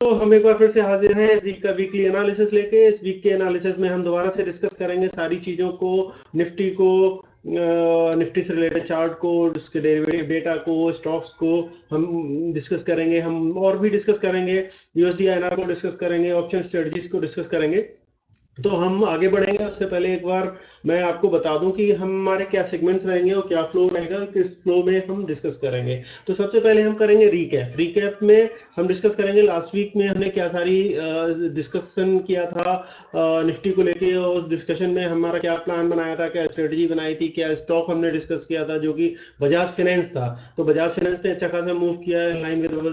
तो हम एक बार फिर से हाजिर हैं इस वीक का वीकली एनालिसिस लेके। इस वीक के एनालिसिस में हम दोबारा से डिस्कस करेंगे सारी चीज़ों को, निफ्टी को, निफ्टी से रिलेटेड चार्ट को, उसके डेरिवेटिव डेटा को, स्टॉक्स को हम डिस्कस करेंगे। हम और भी डिस्कस करेंगे, यूएसडी आईएनआर को डिस्कस करेंगे, ऑप्शन स्ट्रेटजीज को डिस्कस करेंगे। तो हम आगे बढ़ेंगे उससे पहले एक बार मैं आपको बता दूं कि हमारे क्या सेगमेंट्स रहेंगे और क्या फ्लो रहेगा, किस फ्लो में हम डिस्कस करेंगे। तो सबसे पहले हम करेंगे रीकैप में हम डिस्कस करेंगे लास्ट वीक में हमने क्या सारी डिस्कशन किया था निफ्टी को लेके, और उस डिस्कशन में हमारा क्या प्लान बनाया था, क्या स्ट्रेटजी बनाई थी, क्या स्टॉक हमने डिस्कस किया था जो कि बजाज फाइनेंस था। तो बजाज फाइनेंस ने अच्छा खासा मूव किया है लाइन विद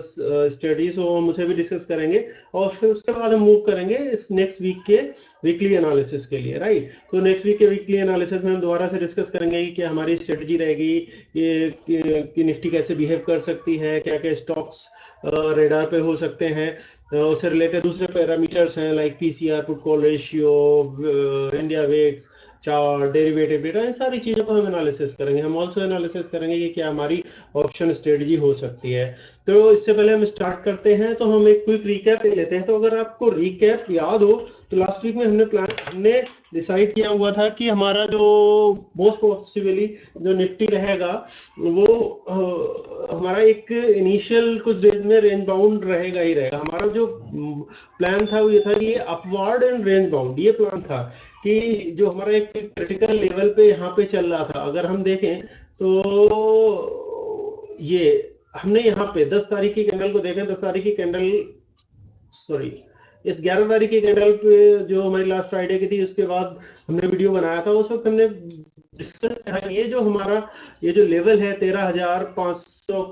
स्ट्रेटजी, सो हम उसे भी डिस्कस करेंगे। और फिर उसके बाद हम मूव करेंगे इस नेक्स्ट वीक के वीकली एनालिसिस के लिए, राइट। तो नेक्स्ट वीक के वीकली एनालिसिस में हम दोबारा से डिस्कस करेंगे कि हमारी स्ट्रेटजी रहेगी, कि निफ्टी कैसे बिहेव कर सकती है, क्या क्या स्टॉक्स रेडार पे हो सकते हैं, उससे रिलेटेड दूसरे पैरामीटर्स हैं like PCR, put call ratio, India VIX, chart, derivative data, इन सारी चीज़ों को हम एनालिसिस करेंगे। हम ऑल्सो एनालिसिस करेंगे कि क्या हमारी ऑप्शन स्ट्रेटजी हो सकती है। तो इससे पहले हम स्टार्ट करते हैं, तो हम एक क्विक रिकैप ले लेते हैं। तो अगर आपको रिकैप याद हो तो लास्ट वीक में हमने डिसाइड किया हुआ था कि हमारा जो मोस्ट पॉसिबली जो निफ्टी रहेगा वो हमारा एक इनिशियल कुछ डेज में रेंज बाउंड रहेगा ही रहेगा। हमारा जो प्लान था वो ये था कि ये अपवर्ड एंड रेंज बाउंड, ये प्लान था कि जो हमारा एक क्रिटिकल लेवल पे यहाँ पे चल रहा था। अगर हम देखें तो ये हमने यहाँ पे 10 तारीख की कैंडल को देखें, 10 तारीख की कैंडल, सॉरी इस 11 तारीख की कैंडल पे जो हमारी लास्ट फ्राइडे की थी, उसके बाद हमने वीडियो बनाया था। उस वक्त हमने डिस्कस किया ये जो हमारा ये जो लेवल है 13,500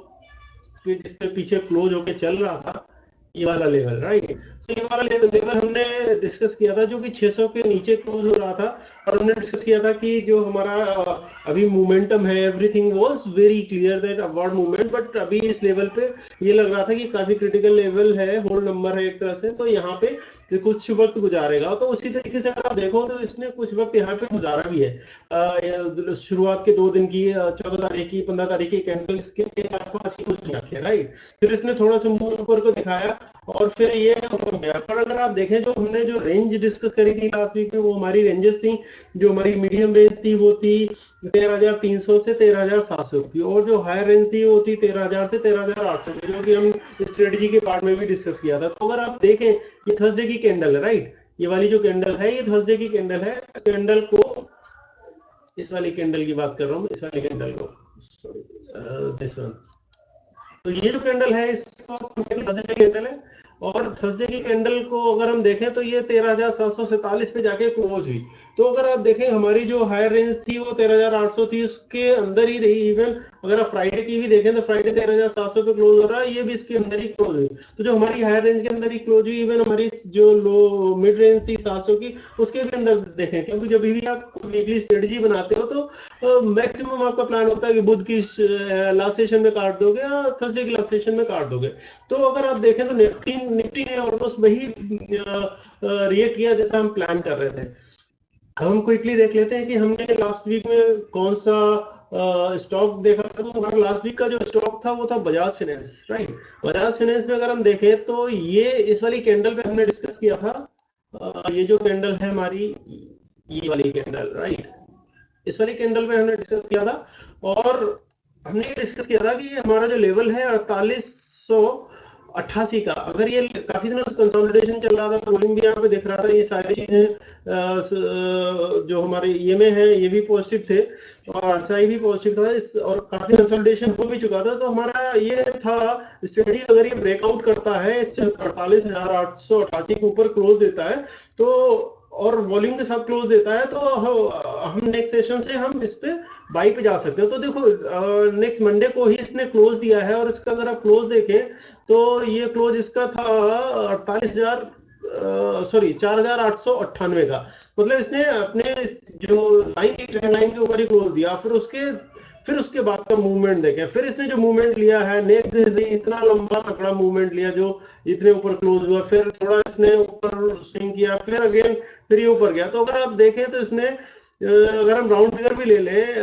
के जिस पे पीछे क्लोज होके चल रहा था, ये वाला लेवल, राइट। तो ये वाला लेवल हमने डिस्कस किया था जो कि 600 के नीचे क्लोज हो रहा था, और हमने डिस्कस किया था कि जो हमारा अभी मोमेंटम है, everything was very clear that upward movement, but अभी इस लेवल पे ये लग रहा था कि काफी क्रिटिकल लेवल है, होल्ड नंबर है एक तरह से, तो यहाँ पे कुछ वक्त गुजारेगा। तो उसी तरीके से अगर आप देखो तो इसने कुछ वक्त यहाँ पे गुजारा भी है। शुरुआत के 2 दिन की 14 तारीख की 15 तारीख की कैंडल इसके आसपास ही कुछ रखे, राइट। फिर इसने थोड़ा सा मूव ऊपर को दिखाया और फिर ये हो गया। पर अगर आप देखें जो हमने जो रेंज डिस्कस करी थी लास्ट वीक में, वो हमारी रेंजेस थी। जो हमारी मीडियम रेंज थी वो थी 13,300 से 13,700 की, और जो हायर रेंज थी वो थी 13,000 से 13,800 की, जो कि हम स्ट्रेटजी के पार्ट में भी डिस्कस किया था। तो अगर आप देखें ये थर्सडे की कैंडल है, राइट। ये वाली जो कैंडल है ये थर्सडे की कैंडल है। कैंडल को, इस वाली कैंडल की बात कर रहा हूँ, इस वाली कैंडल को, सॉरी दिस वन। तो ये जो कैंडल है इसको थर्सडे की कैंडल है, और थर्सडे की कैंडल को अगर हम देखें तो ये 13,747 पे जाके क्लोज हुई। तो अगर आप देखें हमारी जो हायर रेंज थी वो 13,800 थी, उसके अंदर ही रही। इवन अगर आप फ्राइडे की भी देखें तो फ्राइडे 13,700 पे क्लोज हो रहा है, ये भी इसके अंदर ही क्लोज हुई। तो जो हमारी हायर रेंज के अंदर ही क्लोज हुई, इवन हमारी जो लो मिड रेंज थी 700 की, उसके भी अंदर देखें। क्योंकि जब भी आप वीकली स्ट्रेटजी बनाते हो तो मैक्सिमम आपका प्लान होता है कि बुध की लास्ट सेशन में काट दोगे या थर्सडे की लास्ट सेशन में काट दोगे। तो अगर आप देखें तो निफ्टी ने ऑलमोस्ट वही रिएक्ट किया जैसा हम प्लान कर रहे थे। अब हम क्विकली देख लेते हैं कि हमने लास्ट वीक में कौन सा स्टॉक देखा था। तो हमारा लास्ट वीक का जो स्टॉक था वो था Bajaj finance, right. Bajaj finance में अगर हम देखें तो ये इस वाली कैंडल पे हमने डिस्कस किया था। ये जो कैंडल है हमारी, ये वाली कैंडल, राइट, इस वाली कैंडल पे हमने डिस्कस किया था, और हमने ये डिस्कस किया था कि हमारा जो लेवल है 4888 का, अगर ये काफी दिनों से कंसोलिडेशन चल रहा था, रोलिंग भी यहाँ पे दिख रहा था, ये सारी चीजें जो हमारे ये में है ये भी पॉजिटिव थे और आरएसआई भी पॉजिटिव था, और काफी कंसोलिडेशन हो भी चुका था। तो हमारा ये था स्टडी, अगर ये ब्रेकआउट करता है 48,888 के ऊपर क्लोज देता है तो, और वॉल्यूम के साथ क्लोज देता है, तो हम नेक्स्ट सेशन से हम इस पे बाई पे जा सकते हैं। तो देखो नेक्स्ट मंडे को ही इसने क्लोज दिया है, और इसका अगर आप क्लोज देखें तो ये क्लोज इसका था 4,898 का। मतलब इसने अपने जो लाइन की ट्रेंड लाइन के ऊपर ही क्लोज दिया। फिर उसके बाद का मूवमेंट देखें, फिर इसने जो मूवमेंट लिया है नेक्स्ट डे से, इतना लंबा तगड़ा मूवमेंट लिया जो इतने ऊपर क्लोज हुआ, फिर थोड़ा इसने ऊपर स्विंग किया, फिर अगेन फिर ये ऊपर गया। तो अगर आप देखें तो इसने, अगर हम राउंड फिगर भी ले लें,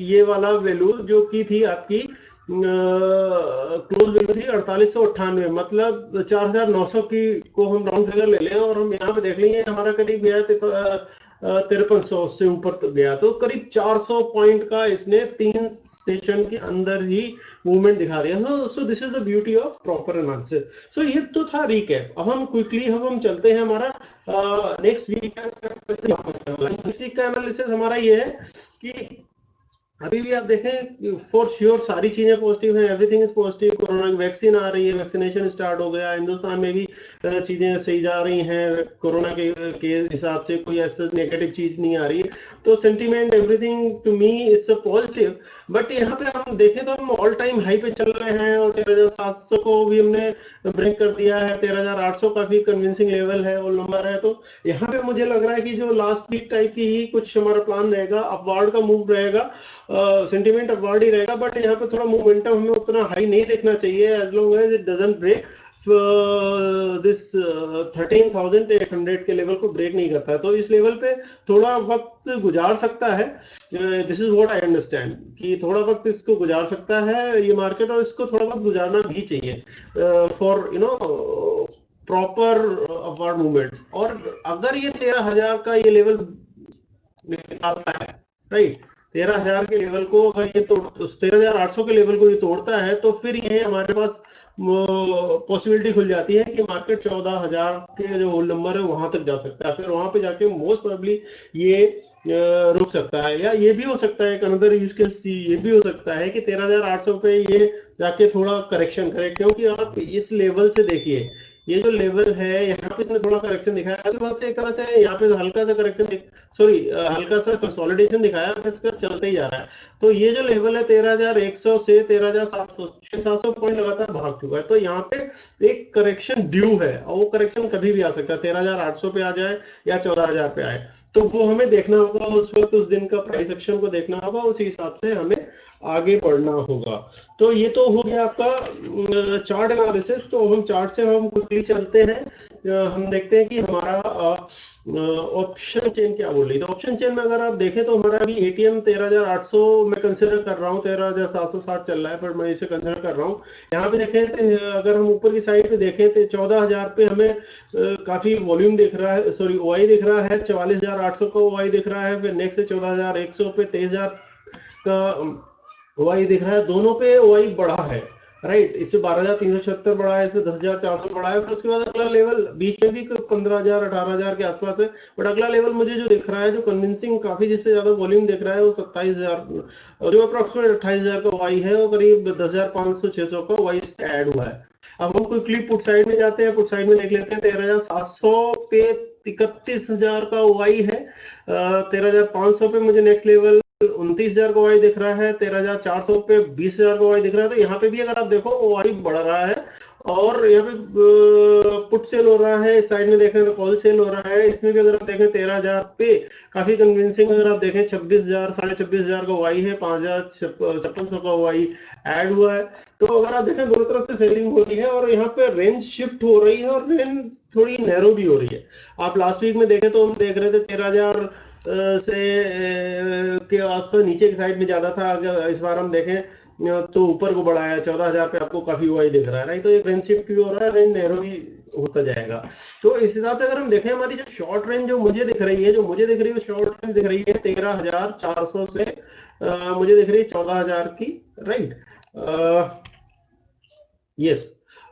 ये वाला वैल्यू जो की थी आपकी क्लोज वैल्यू थी 4898, मतलब 4900 की को हम राउंड फिगर ले लें और हम यहाँ पे देख लेंगे हमारा करीब गया 5300 से ऊपर तक गया, तो करीब 400 पॉइंट का इसने 3 सेशन के अंदर ही मूवमेंट दिखा दिया। So this is the beauty of proper analysis. So ये तो था रिकैप। अब हम क्विकली हम चलते हैं हमारा नेक्स्ट वीक का एनालिसिस हमारा ये है कि अभी भी आप देखें फॉर श्योर सारी चीजें पॉजिटिव हैं, एवरीथिंग इज पॉजिटिव। कोरोना की वैक्सीन आ रही है, वैक्सीनेशन स्टार्ट हो गया, हिंदुस्तान में भी चीजें सही जा रही हैं, कोरोना के हिसाब से कोई ऐसा नेगेटिव चीज नहीं आ रही है। तो sentiment everything to me is positive. But यहाँ पे हम देखें तो हम ऑल टाइम हाई पे चल रहे हैं और 13,700 को भी हमने ब्रेक कर दिया है। 13,800 काफी कन्विंसिंग लेवल है और नंबर है। तो यहाँ पे मुझे लग रहा है कि जो लास्ट वीक टाइप की ही कुछ हमारा प्लान रहेगा, अपवार्ड का मूव रहेगा, सेंटीमेंट अपवार्ड ही रहेगा। बट यहाँ पे थोड़ा मोमेंटम हमें उतना हाई नहीं देखना चाहिए as long as it doesn't break this 13,800 के लेवल को ब्रेक नहीं करता है। तो इस लेवल पे थोड़ा वक्त गुजार सकता है। This is what I understand कि थोड़ा वक्त इसको गुजार सकता है ये मार्केट, और इसको थोड़ा वक्त गुजारना भी चाहिए for you know proper upward movement. और अगर ये 13,000 का ये लेवल निकालता है, राइट, 13,000 के लेवल को अगर ये तोड़ 13,800 के लेवल को ये तोड़ता है, तो फिर ये हमारे पास पॉसिबिलिटी खुल जाती है कि मार्केट 14,000 के जो होल नंबर है वहां तक जा सकता है। फिर वहां पे जाके मोस्ट प्रोबेबली ये रुक सकता है, या ये भी हो सकता है अनदर यूज केस ये भी हो सकता है कि 13,800 पे ये जाके थोड़ा करेक्शन करे। क्योंकि आप इस लेवल से देखिए, ये जो लेवल है यहाँ पे इसने थोड़ा करेक्शन दिखाया, उसके बाद से एक तरह से यहाँ पे हल्का सा करेक्शन हल्का सा कंसोलिडेशन दिखाया, इसका चलते ही जा रहा है। तो ये जो लेवल है 13,100 से 13,700, 600-700 पॉइंट लगातार भाग चुका है। तो यहाँ पे एक करेक्शन ड्यू है और वो करेक्शन कभी भी आ सकता है, 13,800 पे आ जाए या 14,000 पे आए। तो वो हमें देखना होगा उस वक्त, उस दिन का प्राइस एक्शन को देखना होगा, उसी हिसाब से हमें आगे बढ़ना होगा। तो ये तो हो गया आपका चार्ट एनालिसिस। तो हम चार्ट से हम क्विकली चलते हैं, हम देखते हैं कि हमारा ऑप्शन चेन क्या बोल रही है। तो ऑप्शन चेन में अगर आप देखें तो हमारा अभी एटीएम 13,800 मैं कंसिडर कर रहा हूँ, 13,760 चल रहा है, पर मैं इसे कंसिडर कर रहा हूँ। यहाँ पे देखें तो अगर हम ऊपर की साइड पे देखें तो 14,000 पे हमें काफी वॉल्यूम दिख रहा है, सॉरी ओआई दिख रहा है, 44,800 का ओआई दिख रहा है। फिर नेक्स्ट 14,100 पे 23,000 का ओआई दिख रहा है। दोनों पे ओआई बढ़ा है, राइट। इससे 12,376 बढ़ा है, इसमें 10,400 बढ़ा है। फिर उसके बाद अगला लेवल बीच में भी 15,000 18,000 के आसपास है। बट अगला लेवल मुझे जो दिख रहा है, जो कन्विंसिंग काफी जिसपे ज्यादा वॉल्यूम दिख रहा है, वो 27,000 और जो अप्रोक्सीमेट 28,000 का वाई है, वो करीब 10,500-600 का वाई ऐड हुआ है। अब हम क्विकली पुट साइड में जाते हैं, पुट साइड में देख लेते हैं 13,700 पे 31,000 का वाई है। 13,500 पे मुझे नेक्स्ट लेवल 29,000 का वाई दिख रहा है। 13,400 पे 20,000 का वाई दिख रहा है। तो यहाँ पे भी अगर आप देखो वाई बढ़ रहा है और यहाँ पे पुट सेल हो रहा है। इस साइड में देखें तो कॉल सेल हो रहा है। इसमें भी अगर आप देखें 13,000 पे काफी कन्विंसिंग, अगर आप देखें 26,000 26,500 का वाई है, 5,500 का वाई ऐड हुआ है। तो अगर आप देखें दोनों तरफ से सेलिंग हो रही है और यहाँ पे रेंज शिफ्ट हो रही है और रेंज थोड़ी नैरो भी हो रही है। आप लास्ट वीक में देखें तो हम देख रहे थे 13,000 से के आसपास नीचे की साइड में ज्यादा था। अगर इस बार हम देखें तो ऊपर को बढ़ाया, 14,000 पे आपको काफी वाई दिख रहा है, राइट। तो एक रेंज शिफ्ट भी हो रहा है, रेंज नैरो भी होता जाएगा। तो इस हिसाब से अगर हम देखें हमारी जो शॉर्ट रेंज जो मुझे दिख रही है, शॉर्ट रेंज दिख रही है 13,400 से मुझे दिख रही है 14,000 की, राइट। यस,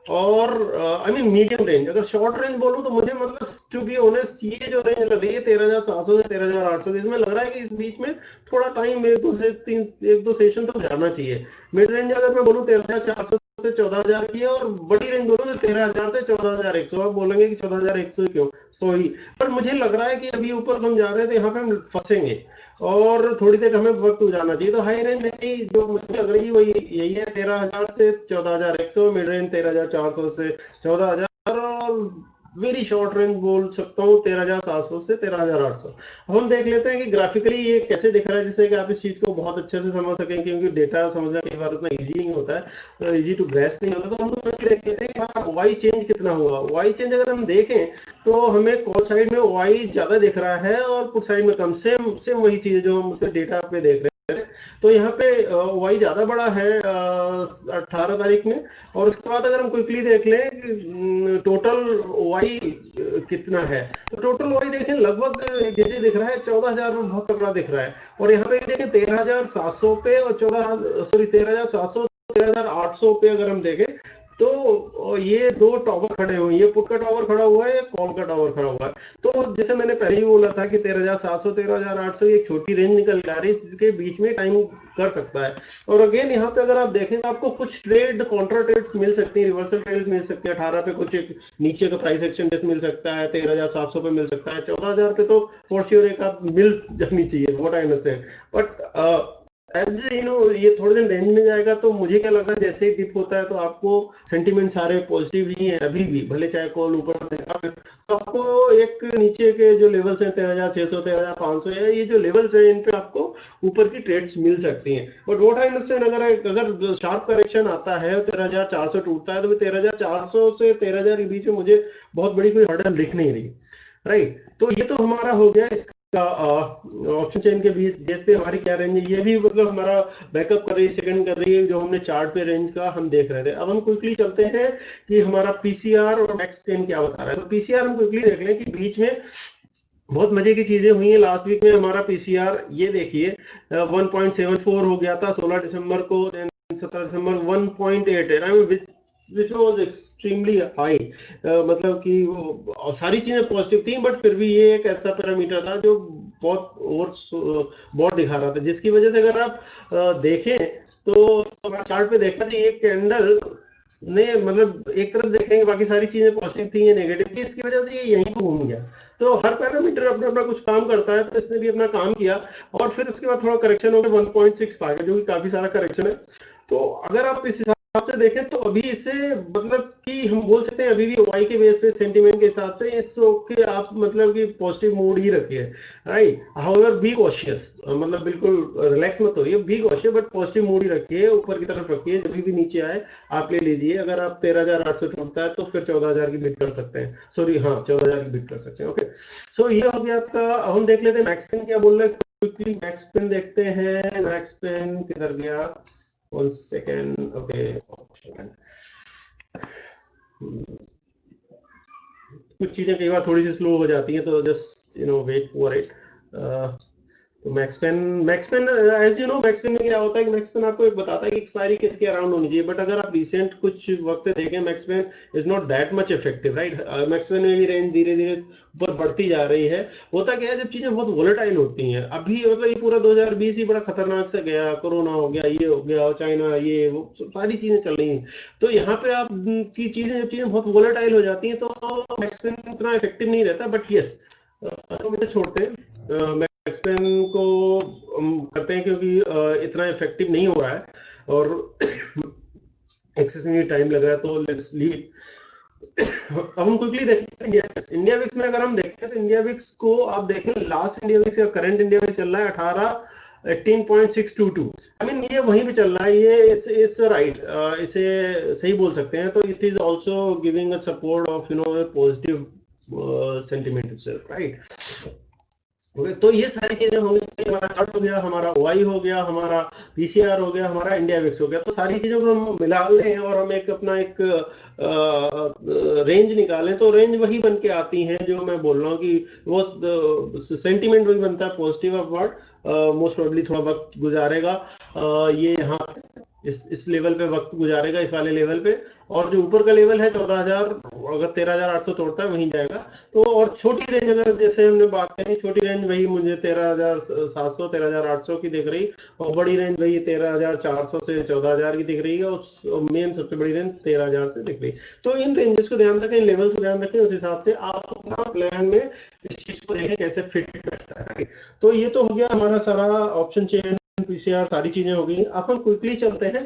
और आई मीन मीडियम रेंज। अगर शॉर्ट रेंज बोलूं तो मुझे मतलब टू बी ऑनेस्ट ये जो रेंज लग रही है 13,700 से 13,800, इसमें लग रहा है कि इस बीच में थोड़ा टाइम 1-2 सेशन तो जाना चाहिए। मिड रेंज अगर मैं बोलूं 13,400 से 14,000 की है, और बड़ी रेंज बोलूं तो 13,000 से 14,100। आप बोलेंगे कि 14,100 क्यों, सॉरी, पर मुझे लग रहा है कि अभी ऊपर हम जा रहे हैं तो यहाँ पे हम फंसेंगे और थोड़ी देर हमें वक्त जाना चाहिए। तो हाई रेंज में जो मुझे लग रही है वही यही है, 13,000 से 14,100, मिड रेंज 13,400 से 14,000, और वेरी शॉर्ट रेंज बोल सकता हूँ 13,700 से 13,800। अब हम देख लेते हैं कि ग्राफिकली ये कैसे दिख रहा है, जिससे कि आप इस चीज को बहुत अच्छे से समझ सकें, क्योंकि डेटा समझना कई बार उतना इजी नहीं होता है, इजी टू ग्रेस्प नहीं होता। तो हम देख लेते हैं कि वाई चेंज कितना हुआ। वाई चेंज अगर हम देखें तो हमें कॉल साइड में वाई ज्यादा दिख रहा है और पुट साइड में कम। सेम वही चीज जो हम उसके डेटा पे देख रहे हैं। तो यहाँ पे वाई ज्यादा बड़ा है 18 तारीख में। और उसके बाद अगर हम क्विकली देख लें टोटल वाई कितना है, तो टोटल वाई देखें लगभग जैसे दिख रहा है 14,000 में बहुत तगड़ा दिख रहा है। और यहाँ पे देखें 13,700 पे और 13,700 13,800 पे अगर हम देखें तो ये दो टॉवर खड़े हुए हैं, ये पुट का टॉवर खड़ा हुआ है, कॉल का टॉवर खड़ा हुआ है। तो जैसे मैंने पहले ही बोला था कि 13,700 13,800 एक छोटी रेंज निकल के आ रही है, इसके बीच में टाइम कर सकता है। और अगेन यहाँ पे अगर आप देखें तो आपको कुछ ट्रेड कॉन्ट्रा ट्रेड्स मिल सकती है, रिवर्सल ट्रेड मिल सकते हैं। 18 पे कुछ एक नीचे का प्राइस एक्शन टेस्ट मिल सकता है, 13,700 पे मिल सकता है, 14,000 पे तो फॉर श्योर एक आध मिल जानी चाहिए, what I understand. But as you know ये थोड़े दिन रेंज में जाएगा, तो मुझे क्या लग रहा है जैसे ही डिप होता है तो आपको सेंटीमेंट सारे पॉजिटिव ही हैं अभी भी, भले चाहे कॉल ऊपर देखा फिर, तो आपको एक नीचे के जो लेवल्स हैं 13,600 13,500 या ये जो लेवल्स हैं इन पे आपको ऊपर की ट्रेड्स मिल सकती हैं। बट व्हाट आई अंडरस्टैंड अगर शार्प करेक्शन आता है 13,400 टूटता है, तो 13,400 से 13,000 के बीच में मुझे बहुत बड़ी कोई हर्डल दिख नहीं रही, राइट। तो ये तो हमारा हो गया इसका ऑप्शन चेन के बेस पे हमारी क्या रेंज है, ये भी मतलब हमारा बैकअप कर रही है, सेकंड कर रही है जो हमने चार्ट पे रेंज का हम देख रहे थे। अब हम क्विकली चलते हैं कि हमारा पीसीआर और मैक्स 10 क्या बता रहा है। तो पीसीआर हम क्विकली देख लें कि बीच में बहुत मजे की चीजें हुई हैं। लास्ट वीक में हमारा पीसीआर ये देखिए 1.74 हो गया था 16 दिसंबर को, 17 दिसंबर 1.88 which was extremely high, मतलब कि सारी चीजें पॉजिटिव थी, बट फिर भी ये एक ऐसा पैरामीटर था जो बहुत दिखा रहा था, जिसकी वजह से अगर आप देखें तो चार्ट पे देखा तो ये कैंडल ने मतलब एक तरफ देखेंगे बाकी सारी चीजें पॉजिटिव थी या नेगेटिव थी, इसकी वजह से ये यहीं पर घूम गया। तो हर पैरामीटर अपना अपना कुछ काम करता है, तो इसने भी अपना काम किया और फिर उसके बाद थोड़ा करेक्शन हो गया 1.6 आ गया, जो कि काफी सारा करेक्शन है। तो अगर आप इस हिसाब से देखें तो अभी इसे मतलब कि हम बोल सकते हैं अभी भी वाई के बेस पे सेंटीमेंट के हिसाब से इस के आप मतलब कि पॉजिटिव मूड ही रखिए, राइट। हाउएवर बी कॉशियस, मतलब बिल्कुल रिलैक्स मत होइए, be cautious but positive mood ही रखिए, ऊपर की तरफ रखिए, जब भी नीचे आए आप ले लीजिए। अगर आप 13,800 टूटता है तो फिर 14,000 की बिट कर सकते हैं, सॉरी हाँ 14,000 की बिट कर सकते हैं। ओके, सो ये हो गया आपका। अब हम देख लेते हैं मैक्स पेन क्या बोल रहे हैं, क्विकली मैक्स पेन देखते हैं। मैक्स पेन किधर गया, 1 सेकेंड, ओके। कुछ चीजें कई बार थोड़ी सी स्लो हो जाती हैं, तो जस्ट वेट फॉर इट। तो max pain as you know max pain में क्या होता है कि मैक्स पेन आपको एक बताता है कि एक्सपायरी किसके अराउंड होनी चाहिए, बट अगर आप रिसेंट कुछ वक्त से देखें max pain is not that much effective, right. Max pain में भी रेंज धीरे धीरे ऊपर बढ़ती जा रही है। होता क्या है जब चीजें बहुत वोलेटाइल होती हैं, अभी मतलब ये पूरा 2020 ही बड़ा खतरनाक से गया, कोरोना हो गया, ये हो गया, चाइना, ये वो सारी चीजें चल रही हैं, तो यहाँ पे आप की चीजें जब चीजें बहुत वोलेटाइल हो जाती हैं तो मैक्स पेन उतना इफेक्टिव नहीं रहता। बट यस, हम इसे छोड़ते हैं, मैक्स पेन को करते हैं क्योंकि इतना इफेक्टिव नहीं हो रहा है और एक्सेसिवली टाइम लग रहा है, तो लेट्स लीव इट। अब हम क्विकली देखते हैं इंडिया विक्स में। अगर हम देखते हैं तो इंडिया विक्स को आप देखें, लास्ट इंडिया विक्स या करंट इंडिया विक्स चल रहा है 18.622। आई मीन ये वहीं पे चल रहा है, ये इट्स राइट, इसे सही बोल सकते हैं। तो it is also giving a support of positive sentiment itself, right. तो ये सारी चीजें होंगी, हमारा चार्ट हो गया, हमारा ओआई हो गया, हमारा पीसीआर हो गया, हमारा इंडिया विक्स हो गया। तो सारी चीजों को हम मिला लें और हम एक अपना एक रेंज निकालें, तो रेंज वही बन के आती है जो मैं बोल रहा हूँ कि वो सेंटीमेंट वही बनता है पॉजिटिव अपवर्ड। मोस्ट प्रोबेबली थोड़ा वक्त गुजारेगा ये यहाँ इस लेवल पे वक्त गुजारेगा, इस वाले लेवल पे, और जो ऊपर का लेवल है 14,000 अगर 13,800 तोड़ता है वहीं जाएगा। तो और छोटी रेंज अगर जैसे हमने बात करी, छोटी रेंज वही मुझे 13,700 13,800 की दिख रही, और बड़ी रेंज वही 13,400 से 14,000 की दिख रही है, और मेन सबसे बड़ी रेंज 13,000 से दिख रही। तो इन रेंजेस को ध्यान रखें, इन लेवल्स को ध्यान रखें, उस हिसाब से आप अपना प्लान में इस चीज को देखें कैसे फिट बैठता है। तो ये तो हो गया हमारा सारा ऑप्शन चेन, पीसीआर, सारी चीजें हो गई। अब हम क्विकली चलते हैं,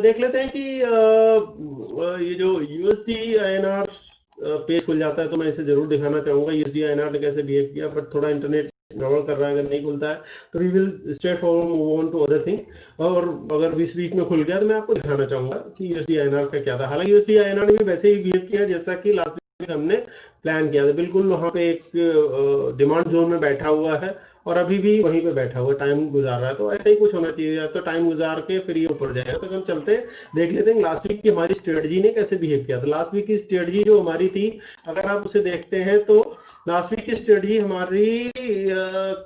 देख लेते हैं कि ये जो यूएसडी आईएनआर पेज खुल जाता है, तो मैं इसे जरूर दिखाना चाहूंगा यूएसडी आईएनआर ने कैसे बिहेव किया, बट थोड़ा इंटरनेट गड़बड़ कर रहा है, अगर नहीं खुलता है तो we will straight forward move on to other thing. और अगर बीच में खुल गया तो मैं आपको दिखाना चाहूंगा कि यूएसडी आईएनआर का क्या था। हालांकि यूएसडी आईएनआर ने भी वैसे ही बिहेव किया जैसा कि लास्ट वीक हमने प्लान किया था, बिल्कुल वहां पे एक डिमांड जोन में बैठा हुआ है और अभी भी वहीं पे बैठा हुआ टाइम गुजार रहा है। तो ऐसा ही कुछ होना चाहिए, या तो टाइम गुजार के फिर ये ऊपर जाएगा। तो हम चलते हैं देख लेते हैं लास्ट वीक की हमारी स्ट्रेटजी ने कैसे बिहेव किया था। लास्ट वीक की स्ट्रेटजी जो हमारी थी, अगर आप उसे देखते हैं तो लास्ट वीक की स्ट्रेटजी हमारी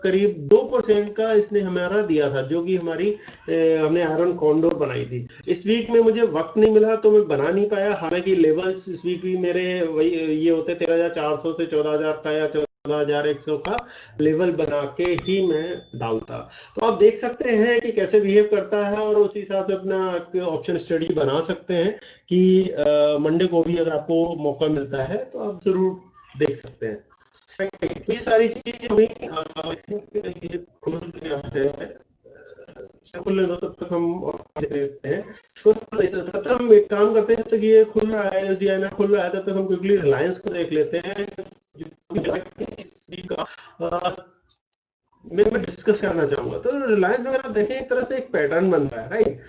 करीब 2% का इसने हमारा दिया था, जो कि हमारी हमने आयरन कॉन्डोर बनाई थी। इस वीक में मुझे वक्त नहीं मिला तो मैं बना नहीं पाया, हालांकि लेवल्स इस वीक भी मेरे वही ये होते 13,400 से 14,000 का या 14,100 का लेवल बना के ही मैं डालता। तो आप देख सकते हैं कि कैसे बिहेव करता है और उसी हिसाब से अपना ऑप्शन स्टडी बना सकते हैं कि मंडे को भी अगर आपको मौका मिलता है तो आप जरूर देख सकते हैं। ये सारी चीजें हमें खुल गया है, खुलने दो तब तक हम देखते हैं। तो तब तक हम एक काम करते हैं, जब तक ये खुल रहा है, एसडीआई खुल रहा है, तब तक हम क्विकली रिलायंस को देख लेते हैं। मैं डिस्कस करना चाहूंगा। तो रिलायंस में अगर आप देखें, एक तरह से एक पैटर्न बन रहा है, राइट,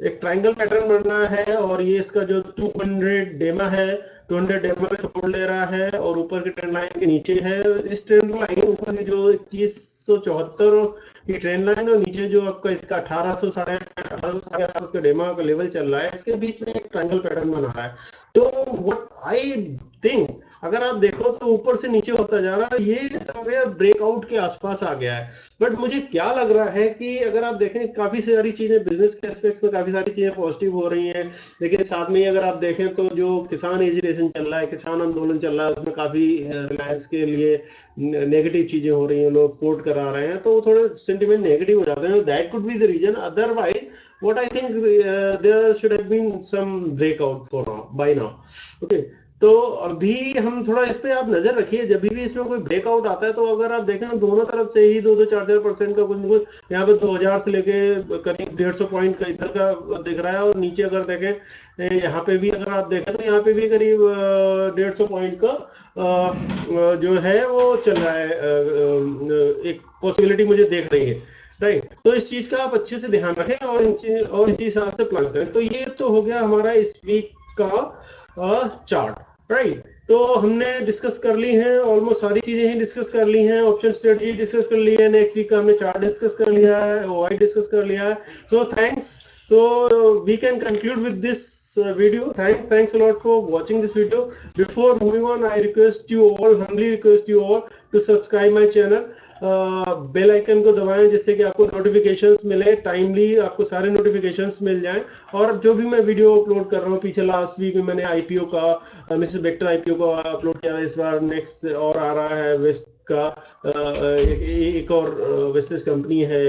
एक ट्रायंगल पैटर्न बन रहा है और ये इसका जो 200 डेमा है, 200 डेमा में सपोर्ट ले रहा है और ऊपर की ट्रेंड लाइन के नीचे है। इस ट्रेंड लाइन ऊपर जो 2174 की ट्रेंड लाइन और नीचे जो आपका इसका 1800 साढ़े 1800 का डेमा का लेवल चल रहा है, इसके बीच में एक ट्रायंगल पैटर्न बना रहा है। तो व्हाट आई थिंक, अगर आप देखो तो ऊपर से नीचे होता जा रहा है, ये समवेयर ब्रेकआउट के आसपास आ गया है। बट मुझे क्या लग रहा है कि अगर आप देखें, काफी सारी चीजें बिजनेस के एस्पेक्ट्स में काफी सारी चीजें पॉजिटिव हो रही हैं, लेकिन साथ में अगर आप देखें तो जो किसान एजिटेशन चल रहा है, किसान आंदोलन चल रहा है, उसमें काफी रिलायंस के लिए नेगेटिव चीजें हो रही हैं, लोग पोर्ट करा रहे हैं, तो थोड़े सेंटिमेंट नेगेटिव हो जाते हैं। That could be the reason. Otherwise what I think there should have been some breakout for now by now. Okay, तो अभी हम थोड़ा इस पे आप नजर रखिए, जब भी इसमें कोई ब्रेकआउट आता है तो अगर आप देखें दोनों तरफ से ही 2-4% का कुछ यहाँ पे 2000 से लेके करीब 150 पॉइंट का इधर का दिख रहा है, और नीचे अगर देखें यहाँ पे भी अगर आप देखें तो यहाँ पे भी करीब 150 पॉइंट का जो है वो चल रहा है, एक पॉसिबिलिटी मुझे देख रही है, राइट। तो इस चीज का आप अच्छे से ध्यान रखें और इसी हिसाब से प्लान करें। तो ये तो हो गया हमारा इस वीक का चार्ट, राइट। तो हमने डिस्कस कर ली है, ऑलमोस्ट सारी चीजें ही डिस्कस कर ली हैं। ऑप्शन स्ट्रेटजी डिस्कस कर ली है, नेक्स्ट वीक का हमने चार्ट डिस्कस कर लिया है, ओआई डिस्कस कर लिया है। So thanks. So we can conclude with this video. Thanks a lot for watching this video. Before moving on, I humbly request you all to subscribe my channel. Bell icon को दबाएं जिससे कि आपको notifications मिले, timely आपको सारे notifications मिल जाएं। और जो भी मैं वीडियो अपलोड कर रहा हूँ, पीछे लास्ट वीक में मैंने आईपीओ का, मिसेस बेक्टर आईपीओ का अपलोड किया, इस बार नेक्स्ट और आ रहा है वेस्ट का, एक और वेस्टेज कंपनी है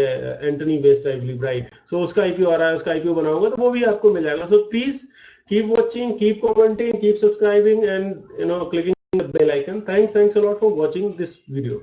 Antony waste I believe, right. So उसका आईपीओ आ रहा है, उसका आईपीओ बनाऊंगा तो वो भी आपको मिल जाएगा। So please keep watching, keep commenting, keep subscribing and clicking the bell icon. Thanks a lot for watching this video.